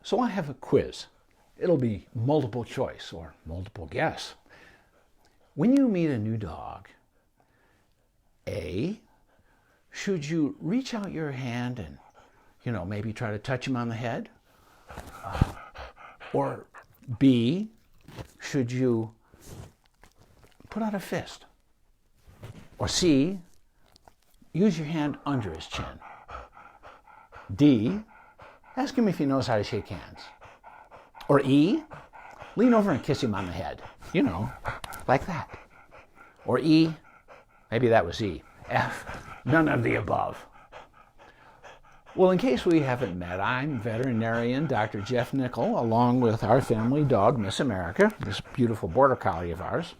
So I have a quiz. It'll be multiple choice or multiple guess. When you meet a new dog, A, should you reach out your hand and, maybe try to touch him on the head? Or B, should you put out a fist? Or C, use your hand under his chin? D, ask him if he knows how to shake hands. Or E, lean over and kiss him on the head. Like that. Or E, maybe that was E. F, none of the above. Well, in case we haven't met, I'm veterinarian Dr. Jeff Nickel, along with our family dog, Miss America, this beautiful border collie of ours,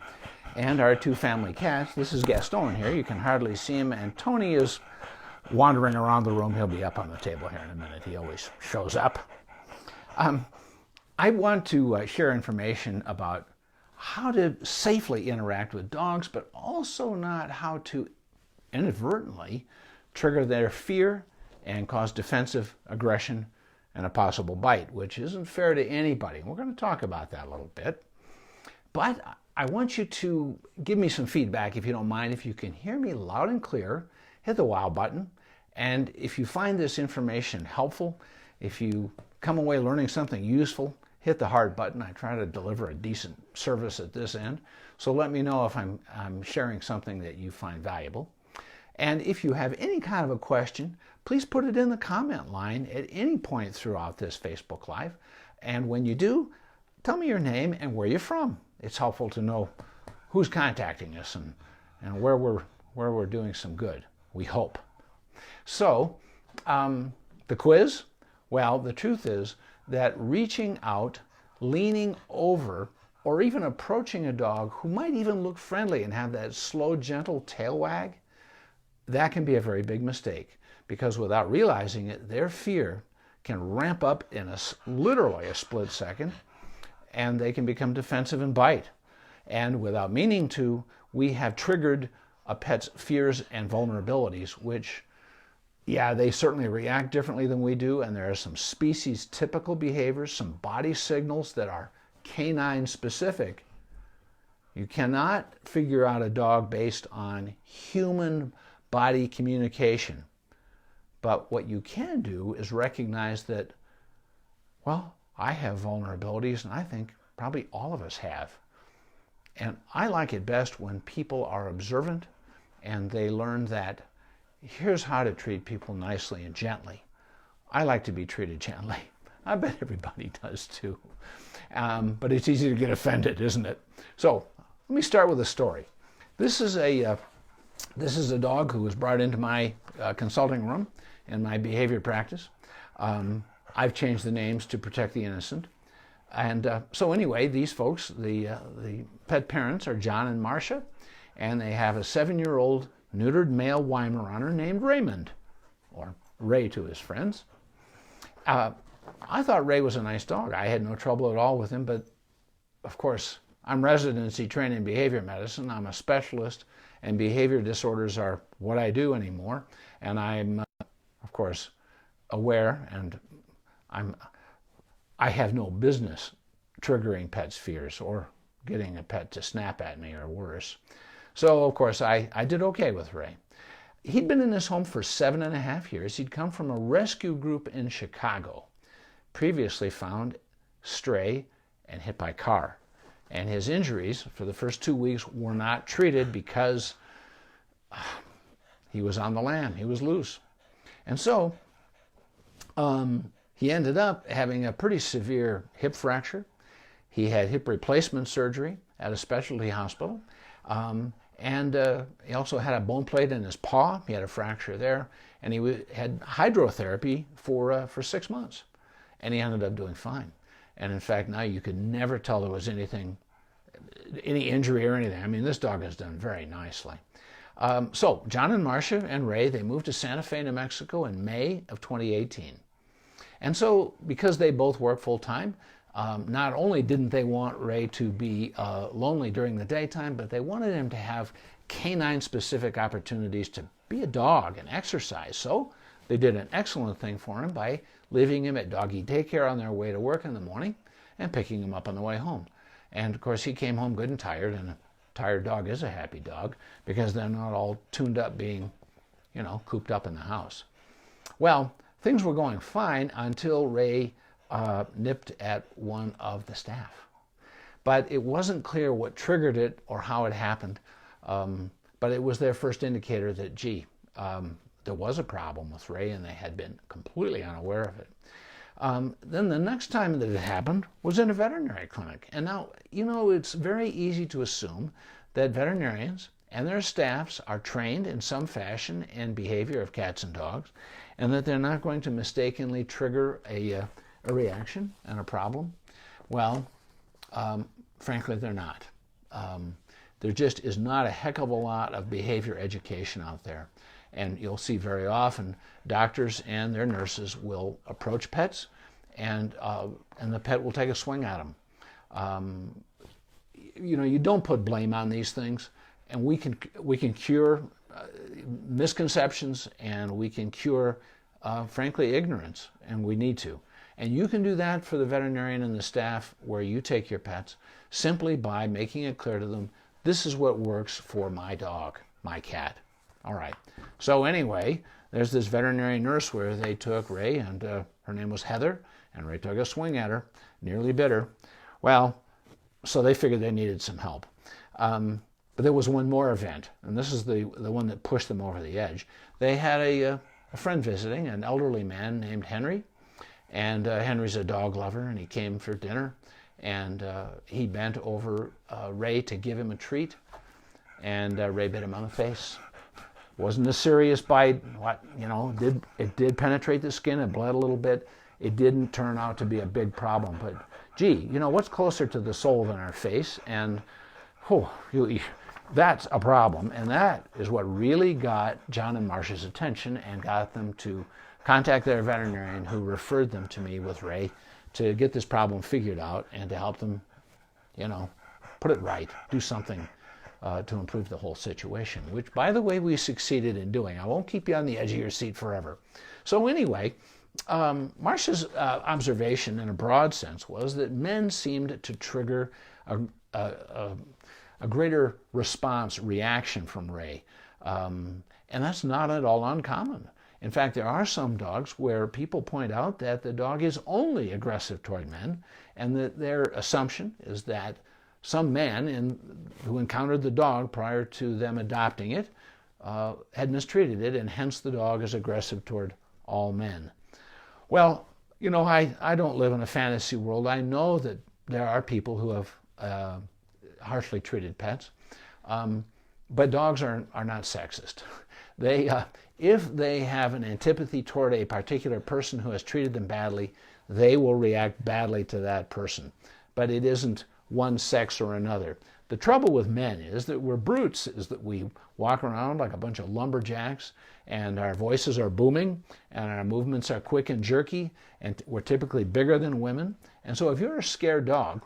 and our two family cats. This is Gaston here. You can hardly see him, and Tony is wandering around the room. He'll be up on the table here in a minute. He always shows up. I want to share information about how to safely interact with dogs, but also not how to inadvertently trigger their fear and cause defensive aggression and a possible bite, which isn't fair to anybody. We're going to talk about that a little bit. But I want you to give me some feedback, if you don't mind. If you can hear me loud and clear, hit the wow button. And if you find this information helpful, if you come away learning something useful, hit the heart button. I try to deliver a decent service at this end. So let me know if I'm sharing something that you find valuable. And if you have any kind of a question, please put it in the comment line at any point throughout this Facebook Live. And when you do, tell me your name and where you're from. It's helpful to know who's contacting us and where we're doing some good, we hope. So, the quiz? Well, the truth is that reaching out, leaning over, or even approaching a dog who might even look friendly and have that slow, gentle tail wag, that can be a very big mistake, because without realizing it, their fear can ramp up in literally a split second, and they can become defensive and bite. And without meaning to, we have triggered a pet's fears and vulnerabilities, which, yeah, they certainly react differently than we do, and there are some species typical behaviors, some body signals that are canine specific. You cannot figure out a dog based on human body communication. But what you can do is recognize that, well, I have vulnerabilities, and I think probably all of us have. And I like it best when people are observant and they learn that here's how to treat people nicely and gently. I like to be treated gently. I bet everybody does too. But it's easy to get offended, isn't it? So let me start with a story. This is a dog who was brought into my consulting room in my behavior practice. I've changed the names to protect the innocent. And so anyway, these folks, the pet parents, are John and Marcia, and they have a 7-year-old neutered male Weimaraner named Raymond, or Ray to his friends. I thought Ray was a nice dog. I had no trouble at all with him, but of course, I'm residency trained in behavior medicine. I'm a specialist, and behavior disorders are what I do anymore. And I'm, of course, aware, and I have no business triggering pets' fears or getting a pet to snap at me or worse. So, of course, I did okay with Ray. He'd been in this home for 7.5 years. He'd come from a rescue group in Chicago, previously found stray and hit by a car. And his injuries for the first 2 weeks were not treated because he was on the lam. He was loose. And so he ended up having a pretty severe hip fracture. He had hip replacement surgery at a specialty hospital. And he also had a bone plate in his paw. He had a fracture there. And he had hydrotherapy for 6 months. And he ended up doing fine. And in fact, now you could never tell there was any injury or anything. I mean, this dog has done very nicely. So John and Marcia and Ray, they moved to Santa Fe, New Mexico in May of 2018. And so because they both work full time, not only didn't they want Ray to be lonely during the daytime, but they wanted him to have canine-specific opportunities to be a dog and exercise. So they did an excellent thing for him by leaving him at doggy daycare on their way to work in the morning and picking him up on the way home. And of course he came home good and tired, and a tired dog is a happy dog because they're not all tuned up being, cooped up in the house. Well, things were going fine until Ray nipped at one of the staff. But it wasn't clear what triggered it or how it happened, but it was their first indicator that, there was a problem with Ray and they had been completely unaware of it. Then the next time that it happened was in a veterinary clinic. And now, it's very easy to assume that veterinarians and their staffs are trained in some fashion in behavior of cats and dogs, and that they're not going to mistakenly trigger a reaction and a problem. Well, frankly, they're not. There just is not a heck of a lot of behavior education out there. And you'll see very often doctors and their nurses will approach pets, and the pet will take a swing at them. You don't put blame on these things, and we can cure misconceptions, and we can cure, frankly, ignorance, and we need to. And you can do that for the veterinarian and the staff where you take your pets simply by making it clear to them, this is what works for my dog, my cat. All right. So anyway, there's this veterinary nurse where they took Ray, and her name was Heather, and Ray took a swing at her, nearly bit her. Well, so they figured they needed some help. But there was one more event, and this is the one that pushed them over the edge. They had a friend visiting, an elderly man named Henry, and Henry's a dog lover, and he came for dinner, and he bent over Ray to give him a treat, and Ray bit him on the face. Wasn't a serious bite. It did penetrate the skin and bled a little bit. It didn't turn out to be a big problem. But what's closer to the soul than our face? And that's a problem. And that is what really got John and Marcia's attention and got them to contact their veterinarian, who referred them to me with Ray to get this problem figured out and to help them, put it right, do something to improve the whole situation, which, by the way, we succeeded in doing. I won't keep you on the edge of your seat forever. So anyway, Marcia's observation in a broad sense was that men seemed to trigger a greater response, reaction from Ray. And that's not at all uncommon. In fact, there are some dogs where people point out that the dog is only aggressive toward men, and that their assumption is that some man who encountered the dog prior to them adopting it had mistreated it, and hence the dog is aggressive toward all men. Well, I don't live in a fantasy world. I know that there are people who have harshly treated pets, but dogs are not sexist. If they have an antipathy toward a particular person who has treated them badly, they will react badly to that person. But it isn't one sex or another. The trouble with men is that we're brutes, is that we walk around like a bunch of lumberjacks, and our voices are booming, and our movements are quick and jerky, and we're typically bigger than women. And so if you're a scared dog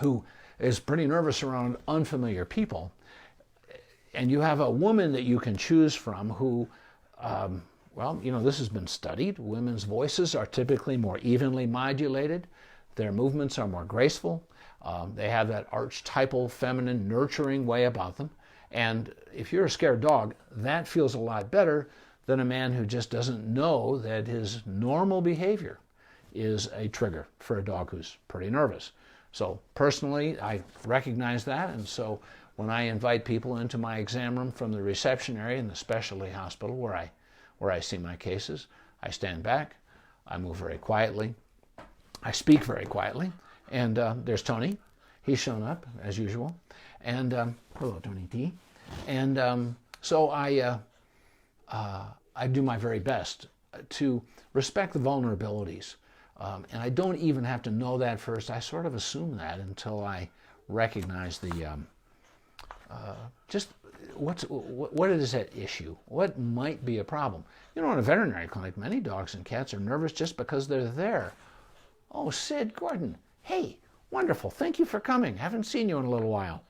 who is pretty nervous around unfamiliar people, and you have a woman that you can choose from who, this has been studied. Women's voices are typically more evenly modulated. Their movements are more graceful. They have that archetypal, feminine, nurturing way about them. And if you're a scared dog, that feels a lot better than a man who just doesn't know that his normal behavior is a trigger for a dog who's pretty nervous. So personally, I recognize that, and so when I invite people into my exam room from the reception area in the specialty hospital where I see my cases, I stand back, I move very quietly, I speak very quietly, and there's Tony. He's shown up, as usual. And hello, Tony T. And so I do my very best to respect the vulnerabilities. And I don't even have to know that first. I sort of assume that until I recognize the just what is at issue, what might be a problem. In a veterinary clinic, many dogs and cats are nervous just because they're there. Oh, Sid Gordon, hey, wonderful, thank you for coming. Haven't seen you in a little while.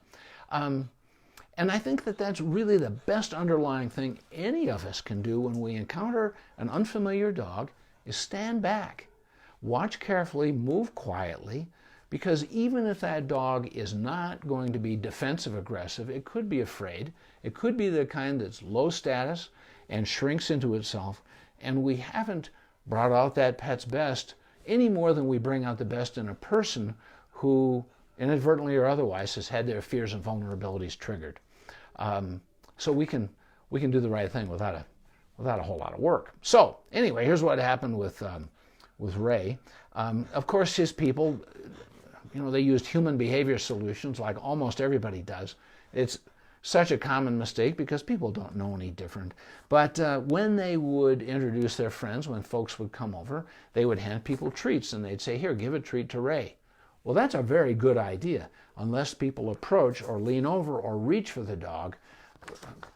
And I think that that's really the best underlying thing any of us can do when we encounter an unfamiliar dog, is stand back, watch carefully, move quietly, because even if that dog is not going to be defensive aggressive, it could be afraid. It could be the kind that's low status and shrinks into itself, and we haven't brought out that pet's best any more than we bring out the best in a person who inadvertently or otherwise has had their fears and vulnerabilities triggered. So we can do the right thing without a whole lot of work. So anyway, here's what happened with Ray. Of course, his people, they used human behavior solutions like almost everybody does. It's such a common mistake because people don't know any different. But when they would introduce their friends, when folks would come over, they would hand people treats and they'd say, here, give a treat to Ray. Well, that's a very good idea. Unless people approach or lean over or reach for the dog,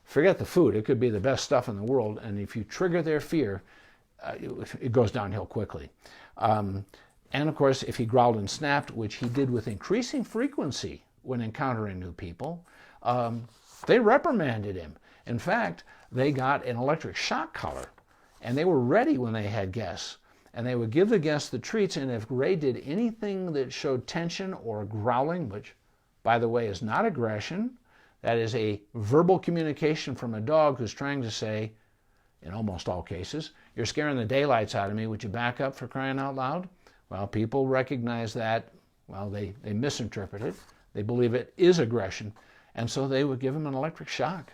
forget the food. It could be the best stuff in the world, and if you trigger their fear, it goes downhill quickly. And of course, if he growled and snapped, which he did with increasing frequency when encountering new people, they reprimanded him. In fact, they got an electric shock collar, and they were ready when they had guests. And they would give the guests the treats, and if Ray did anything that showed tension or growling, which, by the way, is not aggression, that is a verbal communication from a dog who's trying to say, in almost all cases, you're scaring the daylights out of me, would you back up, for crying out loud? Well, people recognize that, well, they misinterpret it. They believe it is aggression, and so they would give him an electric shock.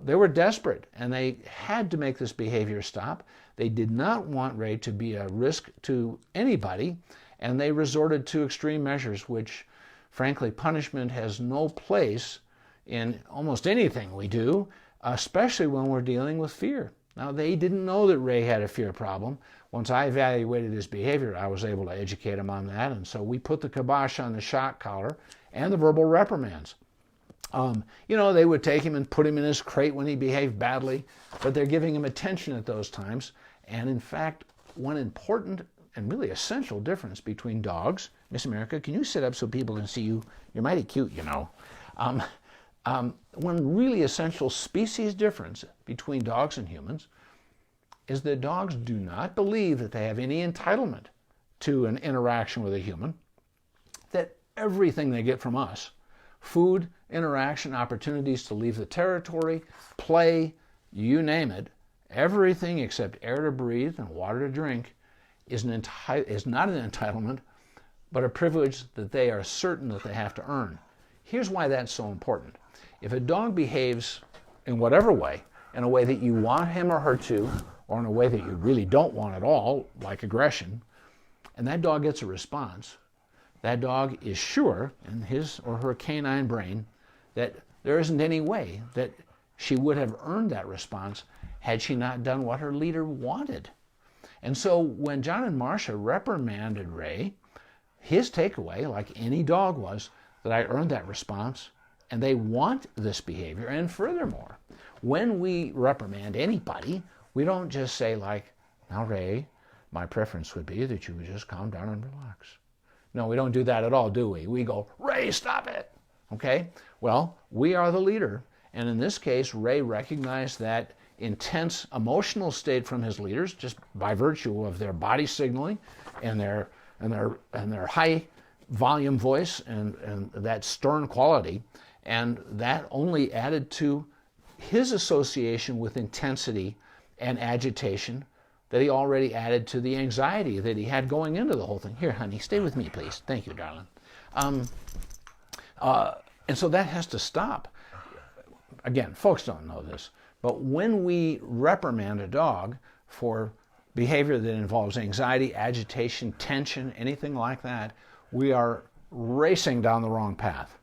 They were desperate, and they had to make this behavior stop. They did not want Ray to be a risk to anybody, and they resorted to extreme measures, which, frankly, punishment has no place in almost anything we do, especially when we're dealing with fear. Now, they didn't know that Ray had a fear problem. Once I evaluated his behavior, I was able to educate him on that, and so we put the kibosh on the shock collar and the verbal reprimands. They would take him and put him in his crate when he behaved badly, but they're giving him attention at those times. And in fact, one important and really essential difference between dogs, Miss America, can you sit up so people can see you? You're mighty cute, One really essential species difference between dogs and humans is that dogs do not believe that they have any entitlement to an interaction with a human, that everything they get from us, food, interaction, opportunities to leave the territory, play, you name it, everything except air to breathe and water to drink is not an entitlement, but a privilege that they are certain that they have to earn. Here's why that's so important. If a dog behaves in whatever way, in a way that you want him or her to, or in a way that you really don't want at all, like aggression, and that dog gets a response, that dog is sure in his or her canine brain that there isn't any way that she would have earned that response had she not done what her leader wanted. And so when John and Marcia reprimanded Ray, his takeaway, like any dog, was that I earned that response, and they want this behavior. And furthermore, when we reprimand anybody, we don't just say like, now Ray, my preference would be that you would just calm down and relax. No, we don't do that at all, do we? We go, Ray, stop it. Okay? Well, we are the leader. And in this case, Ray recognized that intense emotional state from his leaders just by virtue of their body signaling and their high volume voice and that stern quality. And that only added to his association with intensity and agitation that he already added to the anxiety that he had going into the whole thing. Here, honey, stay with me, please. Thank you, darling. And so that has to stop. Again, folks don't know this, but when we reprimand a dog for behavior that involves anxiety, agitation, tension, anything like that, we are racing down the wrong path.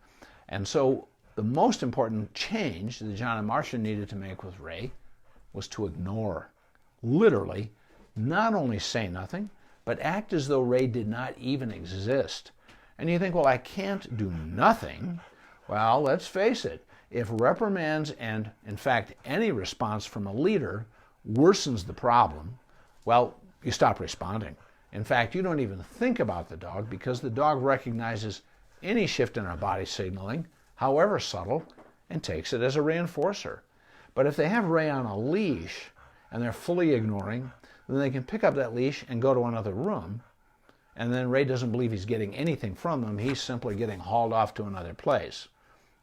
And so the most important change that John and Marcia needed to make with Ray was to ignore, literally, not only say nothing, but act as though Ray did not even exist. And you think, well, I can't do nothing. Well, let's face it. If reprimands and, in fact, any response from a leader worsens the problem, well, you stop responding. In fact, you don't even think about the dog because the dog recognizes any shift in our body signaling, however subtle, and takes it as a reinforcer. But if they have Ray on a leash and they're fully ignoring, then they can pick up that leash and go to another room. And then Ray doesn't believe he's getting anything from them. He's simply getting hauled off to another place.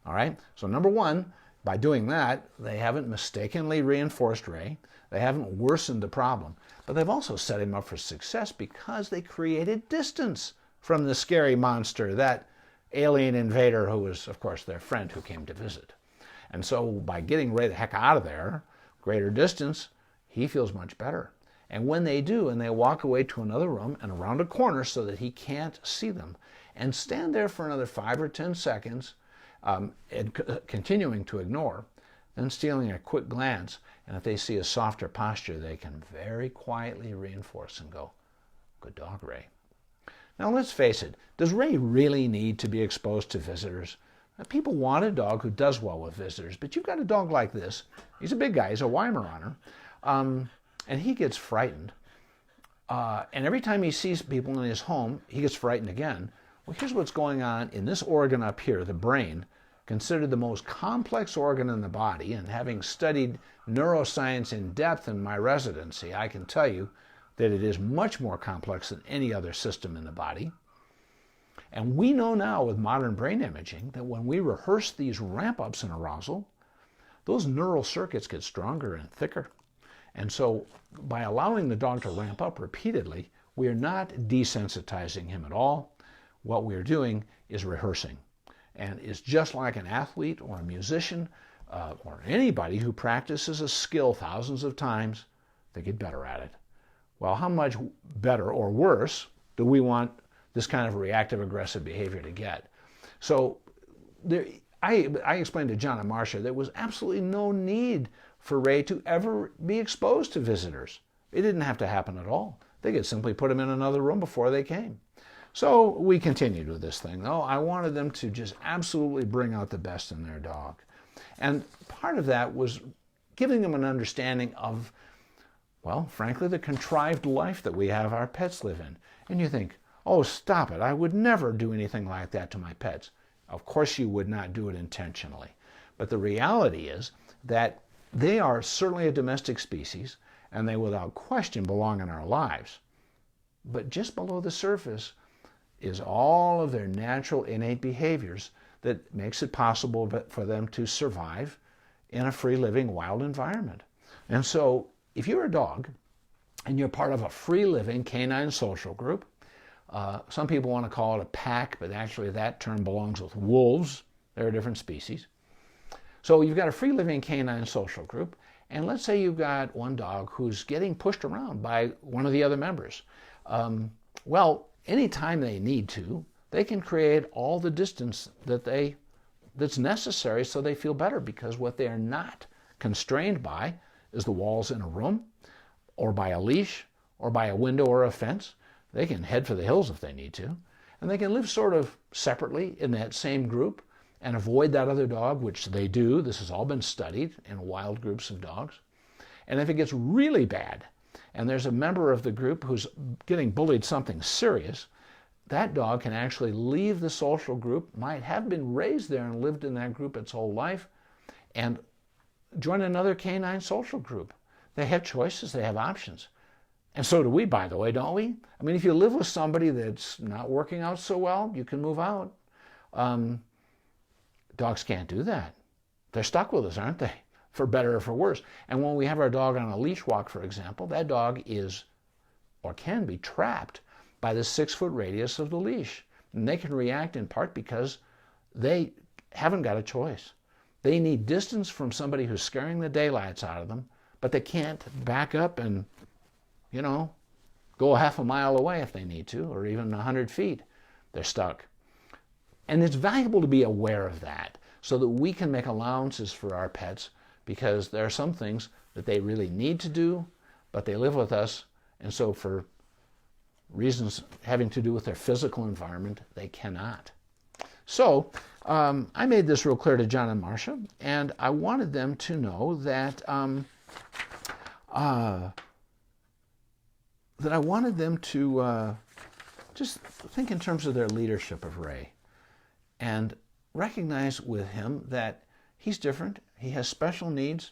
All right? So number one, by doing that, they haven't mistakenly reinforced Ray. They haven't worsened the problem. But they've also set him up for success because they created distance from the scary monster, that alien invader who was, of course, their friend who came to visit. And so by getting Ray the heck out of there, greater distance, he feels much better. And when they do, and they walk away to another room and around a corner so that he can't see them, and stand there for another 5 or 10 seconds, continuing to ignore, then stealing a quick glance, and if they see a softer posture, they can very quietly reinforce and go, "Good dog, Ray." Now let's face it, does Ray really need to be exposed to visitors? People want a dog who does well with visitors, but you've got a dog like this. He's a big guy, he's a Weimaraner, and he gets frightened. And every time he sees people in his home, he gets frightened again. Well, here's what's going on in this organ up here, the brain, considered the most complex organ in the body, and having studied neuroscience in depth in my residency, I can tell you that it is much more complex than any other system in the body. And we know now with modern brain imaging that when we rehearse these ramp-ups in arousal, those neural circuits get stronger and thicker. And so by allowing the dog to ramp up repeatedly, we are not desensitizing him at all. What we are doing is rehearsing. And it's just like an athlete or a musician or anybody who practices a skill thousands of times, they get better at it. Well, how much better or worse do we want this kind of reactive aggressive behavior to get? So I explained to John and Marcia there was absolutely no need for Ray to ever be exposed to visitors. It didn't have to happen at all. They could simply put him in another room before they came. So we continued with this thing, though. I wanted them to just absolutely bring out the best in their dog. And part of that was giving them an understanding of, well, frankly, the contrived life that we have our pets live in. And you think, oh, stop it. I would never do anything like that to my pets. Of course you would not do it intentionally. But the reality is that they are certainly a domestic species, and they without question belong in our lives. But just below the surface is all of their natural innate behaviors that makes it possible for them to survive in a free-living wild environment. And so if you're a dog and you're part of a free-living canine social group, some people want to call it a pack, but actually that term belongs with wolves. They're a different species. So you've got a free-living canine social group, and let's say you've got one dog who's getting pushed around by one of the other members. Well, anytime they need to, they can create all the distance that's necessary so they feel better, because what they are not constrained by is the walls in a room, or by a leash, or by a window or a fence. They can head for the hills if they need to, and they can live sort of separately in that same group and avoid that other dog, which they do. This has all been studied in wild groups of dogs. And if it gets really bad, and there's a member of the group who's getting bullied something serious, that dog can actually leave the social group, might have been raised there and lived in that group its whole life, and join another canine social group. They have choices, they have options. And so do we, by the way, don't we? I mean, if you live with somebody that's not working out so well, you can move out. Dogs can't do that. They're stuck with us, aren't they? For better or for worse. And when we have our dog on a leash walk, for example, that dog is or can be trapped by the 6-foot radius of the leash. And they can react in part because they haven't got a choice. They need distance from somebody who's scaring the daylights out of them, but they can't back up and, go a half a mile away if they need to, or even 100 feet. They're stuck. And it's valuable to be aware of that so that we can make allowances for our pets, because there are some things that they really need to do, but they live with us, and so for reasons having to do with their physical environment, they cannot. So I made this real clear to John and Marcia, and I wanted them to know that I wanted them to just think in terms of their leadership of Ray, and recognize with him that he's different, he has special needs,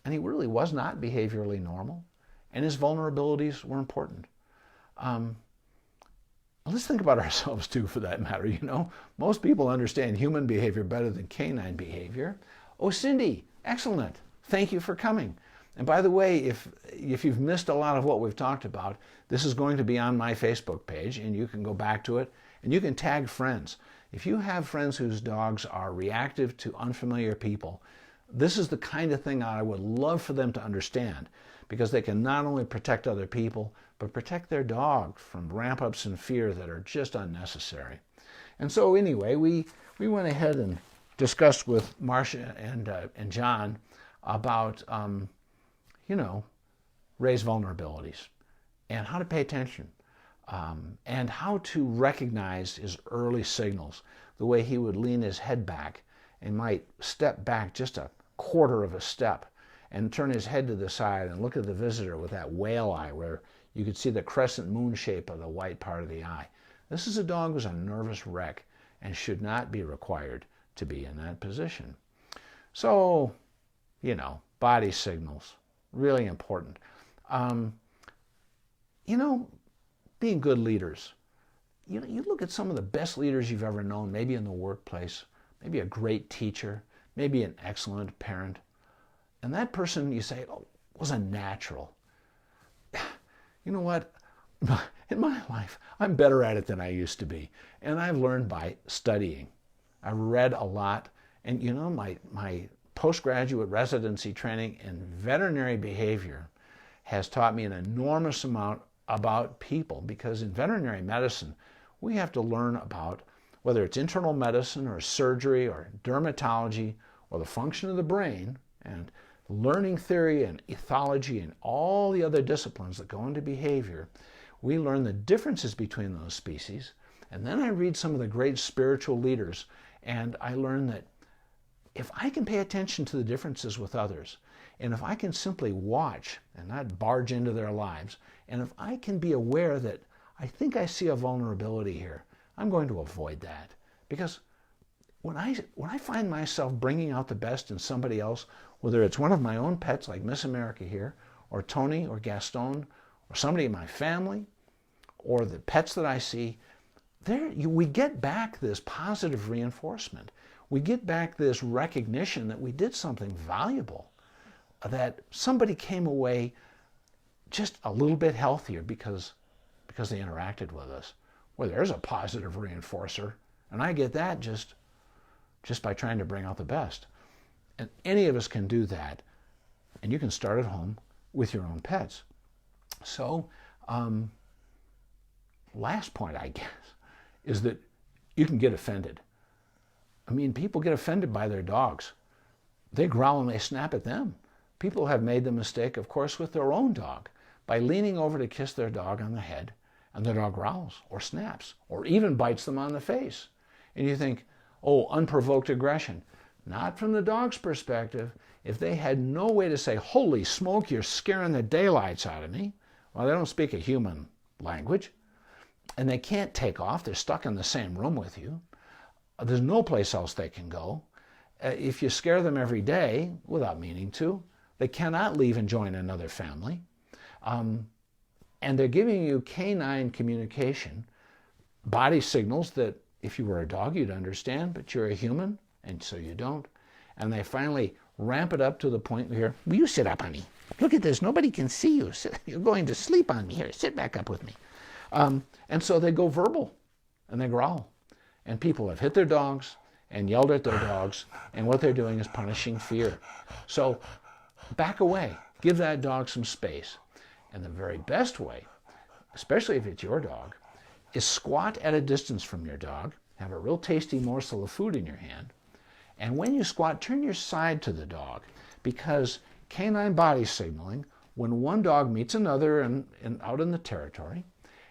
and he really was not behaviorally normal. and his vulnerabilities were important. Let's think about ourselves too, for that matter. You know, most people understand human behavior better than canine behavior. Oh, Cindy, excellent. Thank you for coming. And by the way, if you've missed a lot of what we've talked about, this is going to be on my Facebook page, and you can go back to it, and you can tag friends. If you have friends whose dogs are reactive to unfamiliar people, this is the kind of thing I would love for them to understand, because they can not only protect other people, but protect their dog from ramp-ups in fear that are just unnecessary. And so anyway, we went ahead and discussed with Marcia and John about, Ray's vulnerabilities and how to pay attention and how to recognize his early signals, the way he would lean his head back and might step back just a quarter of a step and turn his head to the side and look at the visitor with that whale eye where you could see the crescent moon shape of the white part of the eye. This is a dog who's a nervous wreck and should not be required to be in that position. So, body signals, really important. Being good leaders. You look at some of the best leaders you've ever known, maybe in the workplace, maybe a great teacher, maybe an excellent parent. And that person, you say, was a natural. You know what? In my life, I'm better at it than I used to be. And I've learned by studying. I've read a lot. And my postgraduate residency training in veterinary behavior has taught me an enormous amount about people, because in veterinary medicine, we have to learn about whether it's internal medicine or surgery or dermatology or the function of the brain and learning theory and ethology and all the other disciplines that go into behavior. We learn the differences between those species. And then I read some of the great spiritual leaders, and I learn that if I can pay attention to the differences with others, and if I can simply watch and not barge into their lives, and if I can be aware that I think I see a vulnerability here, I'm going to avoid that. Because when I find myself bringing out the best in somebody else, whether it's one of my own pets like Miss America here, or Tony or Gaston, or somebody in my family, or the pets that I see, we get back this positive reinforcement. We get back this recognition that we did something valuable, that somebody came away just a little bit healthier because they interacted with us. Well, there's a positive reinforcer, and I get that just by trying to bring out the best. And any of us can do that, and you can start at home with your own pets. So, last point, I guess, is that you can get offended. I mean, people get offended by their dogs. They growl and they snap at them. People have made the mistake, of course, with their own dog by leaning over to kiss their dog on the head, and the dog growls or snaps or even bites them on the face. And you think, oh, unprovoked aggression. Not from the dog's perspective. If they had no way to say, holy smoke, you're scaring the daylights out of me, well, they don't speak a human language, and they can't take off. They're stuck in the same room with you. There's no place else they can go. If you scare them every day, without meaning to, they cannot leave and join another family. And they're giving you canine communication, body signals that if you were a dog, you'd understand, but you're a human, and so you don't. And they finally ramp it up to the point where, will you sit up, honey? Look at this. Nobody can see you. You're going to sleep on me. Here, sit back up with me. And so they go verbal, and they growl. And people have hit their dogs and yelled at their dogs, and what they're doing is punishing fear. So back away. Give that dog some space. And the very best way, especially if it's your dog, is squat at a distance from your dog, have a real tasty morsel of food in your hand, and when you squat, turn your side to the dog, because canine body signaling, when one dog meets another out in the territory,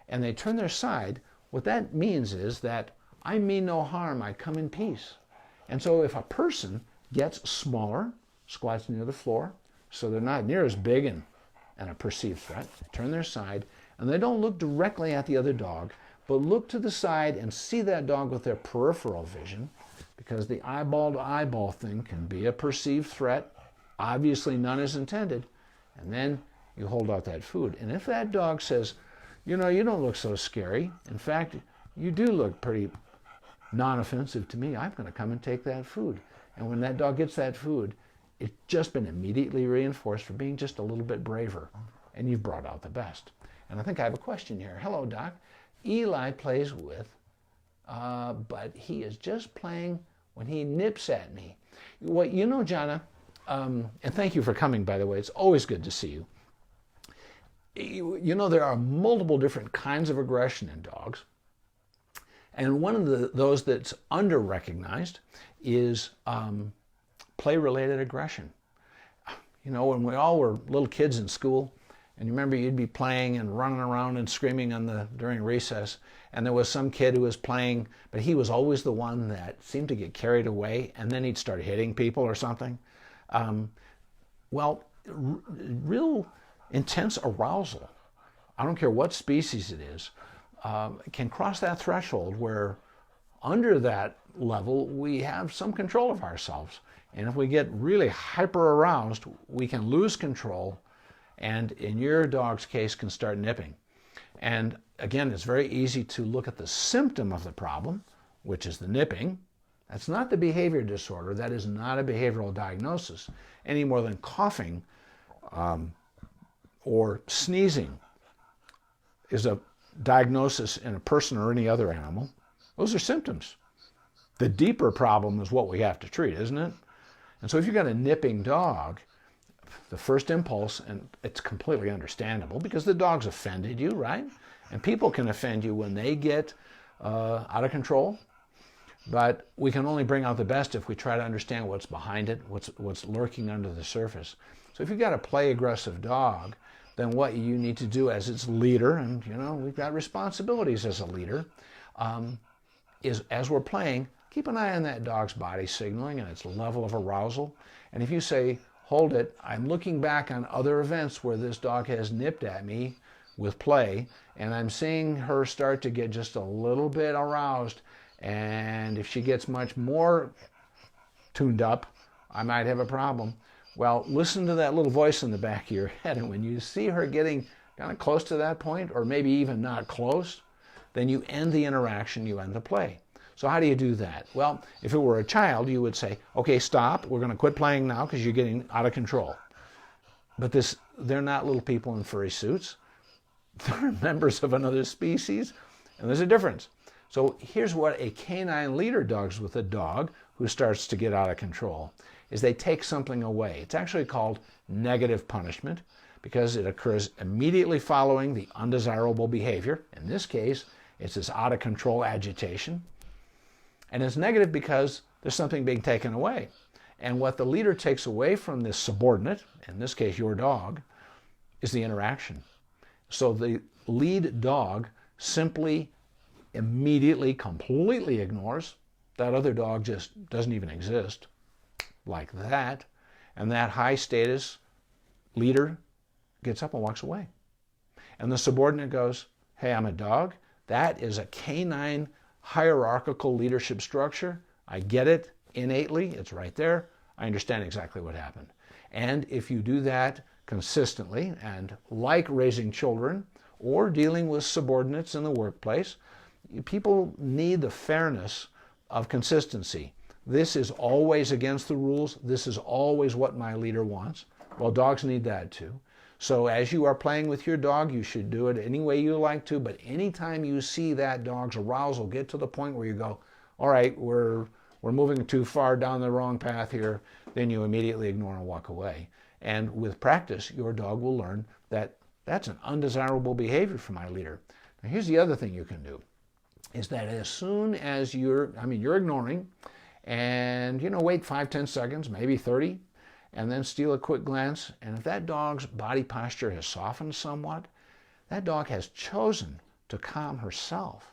and they turn their side, what that means is that I mean no harm, I come in peace. And so if a person gets smaller, squats near the floor, so they're not near as big and a perceived threat, turn their side, and they don't look directly at the other dog, but look to the side and see that dog with their peripheral vision, because the eyeball-to-eyeball thing can be a perceived threat. Obviously none is intended. And then you hold out that food. And if that dog says, you know, you don't look so scary. In fact, you do look pretty non-offensive to me. I'm going to come and take that food. And when that dog gets that food, it's just been immediately reinforced for being just a little bit braver. And you've brought out the best. And I think I have a question here. Hello, Doc. Eli plays with, but he is just playing when he nips at me. Well, you know, Jana, and thank you for coming, by the way. It's always good to see you. You know, there are multiple different kinds of aggression in dogs. And one of those that's under-recognized is play-related aggression. You know, when we all were little kids in school, and you remember you'd be playing and running around and screaming during recess, and there was some kid who was playing, but he was always the one that seemed to get carried away, and then he'd start hitting people or something. Real intense arousal, I don't care what species it is, can cross that threshold where under that level we have some control of ourselves. And if we get really hyper aroused, we can lose control, and in your dog's case can start nipping. And again, it's very easy to look at the symptom of the problem, which is the nipping. That's not the behavior disorder. That is not a behavioral diagnosis any more than coughing or sneezing is a diagnosis in a person or any other animal. Those are symptoms. The deeper problem is what we have to treat, isn't it? And so if you've got a nipping dog, the first impulse, and it's completely understandable because the dog's offended you, right? And people can offend you when they get out of control. But we can only bring out the best if we try to understand what's behind it, what's lurking under the surface. So if you've got a play-aggressive dog, then what you need to do as its leader, and you know we've got responsibilities as a leader, is as we're playing, keep an eye on that dog's body signaling and its level of arousal. And if you say, hold it, I'm looking back on other events where this dog has nipped at me with play, and I'm seeing her start to get just a little bit aroused, and if she gets much more tuned up, I might have a problem. Well, listen to that little voice in the back of your head, and when you see her getting kind of close to that point, or maybe even not close, then you end the interaction, you end the play. So how do you do that? Well, if it were a child, you would say, okay, stop, we're going to quit playing now because you're getting out of control. But they're not little people in furry suits. They're members of another species, and there's a difference. So here's what a canine leader does with a dog who starts to get out of control, is they take something away. It's actually called negative punishment because it occurs immediately following the undesirable behavior. In this case, it's this out of control agitation. And it's negative because there's something being taken away. And what the leader takes away from this subordinate, in this case your dog, is the interaction. So the lead dog simply immediately, completely ignores. That other dog just doesn't even exist, like that. And that high status leader gets up and walks away. And the subordinate goes, hey, I'm a dog. That is a canine hierarchical leadership structure. I get it innately. It's right there. I understand exactly what happened. And if you do that consistently, and like raising children or dealing with subordinates in the workplace, people need the fairness of consistency. This is always against the rules. This is always what my leader wants. Well, dogs need that too. So as you are playing with your dog, you should do it any way you like to, but anytime you see that dog's arousal get to the point where you go, all right, we're moving too far down the wrong path here, then you immediately ignore and walk away. And with practice, your dog will learn that that's an undesirable behavior for my leader. Now here's the other thing you can do, is that as soon as you're ignoring, and wait 5-10 seconds, maybe 30, and then steal a quick glance, and if that dog's body posture has softened somewhat, that dog has chosen to calm herself.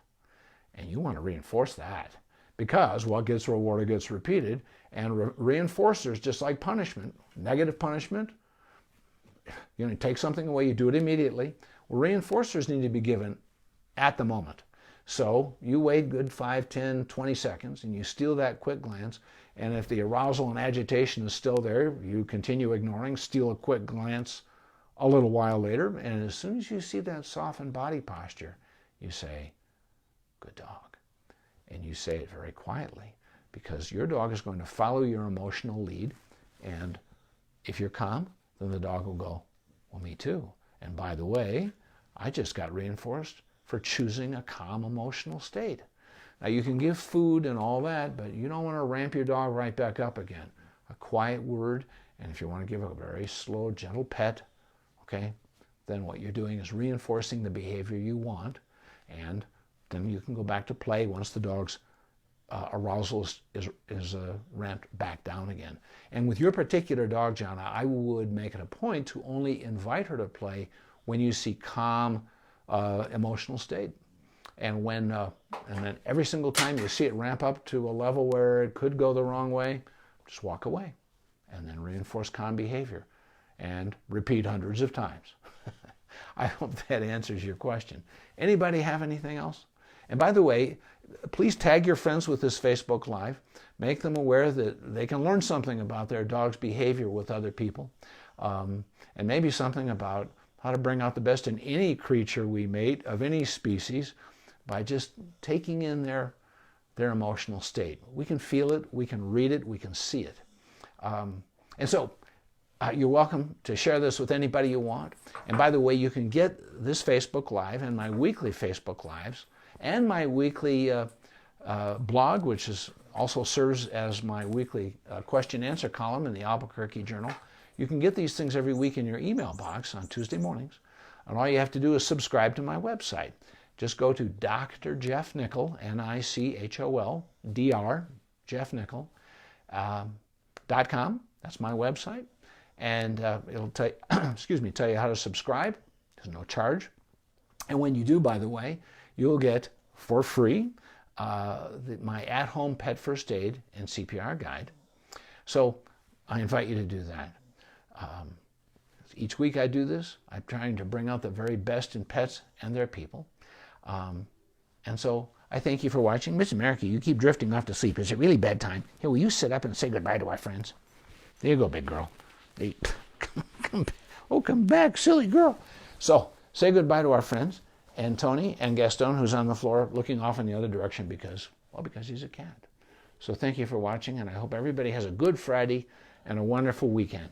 And you want to reinforce that, because what gets rewarded gets repeated, and reinforcers, just like punishment, negative punishment, you take something away, you do it immediately. Well, reinforcers need to be given at the moment. So you wait good 5, 10, 20 seconds, and you steal that quick glance, and if the arousal and agitation is still there, you continue ignoring, steal a quick glance a little while later, and as soon as you see that softened body posture, you say, good dog. And you say it very quietly, because your dog is going to follow your emotional lead, and if you're calm, then the dog will go, well, me too. And by the way, I just got reinforced for choosing a calm emotional state. Now, you can give food and all that, but you don't want to ramp your dog right back up again. A quiet word, and if you want to give a very slow, gentle pet, okay, then what you're doing is reinforcing the behavior you want, and then you can go back to play once the dog's arousal is ramped back down again. And with your particular dog, John, I would make it a point to only invite her to play when you see calm emotional state. And then every single time you see it ramp up to a level where it could go the wrong way, just walk away and then reinforce calm behavior and repeat hundreds of times. I hope that answers your question. Anybody have anything else? And by the way, please tag your friends with this Facebook Live. Make them aware that they can learn something about their dog's behavior with other people, and maybe something about how to bring out the best in any creature we mate of any species by just taking in their emotional state. We can feel it, we can read it, we can see it. And so you're welcome to share this with anybody you want. And by the way, you can get this Facebook Live and my weekly Facebook Lives and my weekly blog, which also serves as my weekly question-answer column in the Albuquerque Journal. You can get these things every week in your email box on Tuesday mornings. And all you have to do is subscribe to my website. Just go to Dr. Jeff Nickel, Nichol, Dr. Jeff Nickel, .com. That's my website. And it'll tell you, tell you how to subscribe. There's no charge. And when you do, by the way, you'll get for free my at-home pet first aid and CPR guide. So I invite you to do that. Each week I do this. I'm trying to bring out the very best in pets and their people. And so I thank you for watching. Miss America, you keep drifting off to sleep. Is it really bedtime? Here, will you sit up and say goodbye to our friends? There you go, big girl. Come back, silly girl. So say goodbye to our friends, and Tony and Gaston, who's on the floor looking off in the other direction because he's a cat. So thank you for watching, and I hope everybody has a good Friday and a wonderful weekend.